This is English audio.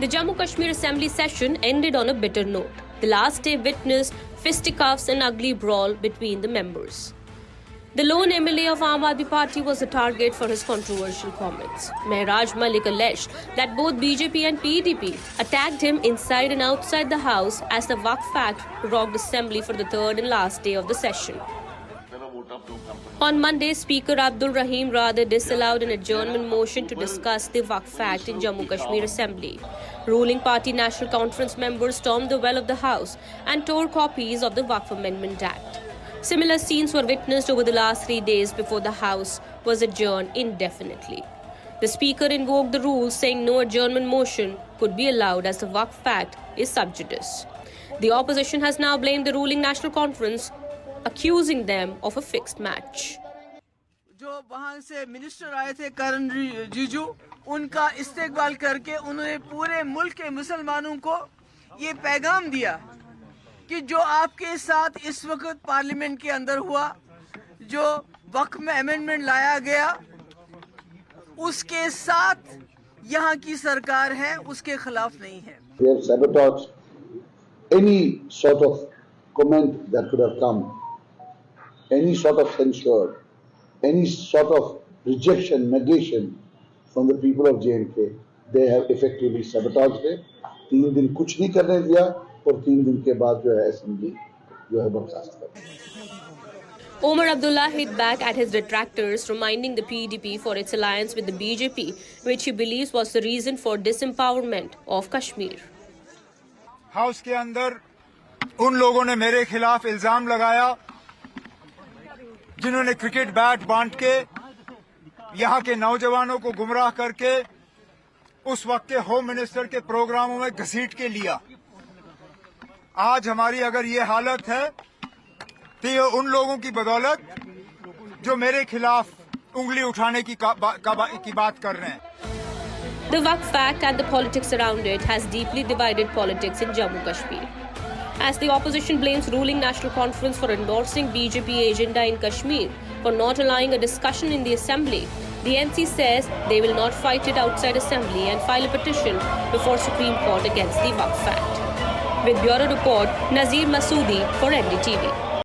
The Jammu Kashmir Assembly session ended on a bitter note. The last day witnessed fisticuffs and ugly brawl between the members. The lone MLA of Aam Aadmi Party was a target for his controversial comments. Mehraj Malik alleged that both BJP and PDP attacked him inside and outside the House as the Waqf Act rocked Assembly for the third and last day of the session. On Monday, Speaker Abdul Rahim rather disallowed an adjournment motion to discuss the Waqf Act in Jammu Kashmir Assembly. Ruling party National Conference members stormed the well of the House and tore copies of the Waqf Amendment Act. Similar scenes were witnessed over the last 3 days before the House was adjourned indefinitely. The Speaker invoked the rules saying no adjournment motion could be allowed as the Waqf Act is sub judice. The opposition has now blamed the ruling National Conference, accusing them of a fixed match. जो वहां से minister आए थे करण रिजिजू, उनका इस्तेकबाल करके उन्होंने पूरे मुल्क के मुसलमानों को ये पैगाम दिया कि जो आपके साथ इस वक्त पार्लियामेंट के अंदर हुआ, जो वक्फ में अमेंडमेंट लाया गया, उसके साथ यहाँ की सरकार है, उसके खिलाफ नहीं है. They have sabotaged any sort of comment that could have come, any sort of censure, any sort of rejection, negation from the people of J&K. They have effectively sabotaged it. 3 दिन कुछ नहीं करने दिया और 3 दिन के बाद जो है असेंबली जो है बर्खास्त कर दी. Omar Abdullah hit back at his detractors, reminding the PDP for its alliance with the BJP, which he believes was the reason for disempowerment of Kashmir. House के अंदर उन लोगों ने मेरे खिलाफ इल्जाम लगाया जिन्होंने क्रिकेट बैट बांट के यहाँ के नौजवानों को गुमराह करके उस वक्त के होम मिनिस्टर के प्रोग्रामों में घसीट के लिया. आज हमारी अगर ये हालत है तो ये उन लोगों की बदौलत जो मेरे खिलाफ उंगली उठाने की बात कर रहे हैं. The Waqf Act and the politics around it has deeply divided politics in Jammu Kashmir. As the opposition blames ruling National Conference for endorsing BJP agenda in Kashmir for not allowing a discussion in the Assembly, the NC says they will not fight it outside Assembly and file a petition before Supreme Court against the Waqf Act. With Bureau Report, Nazir Masoodi for NDTV.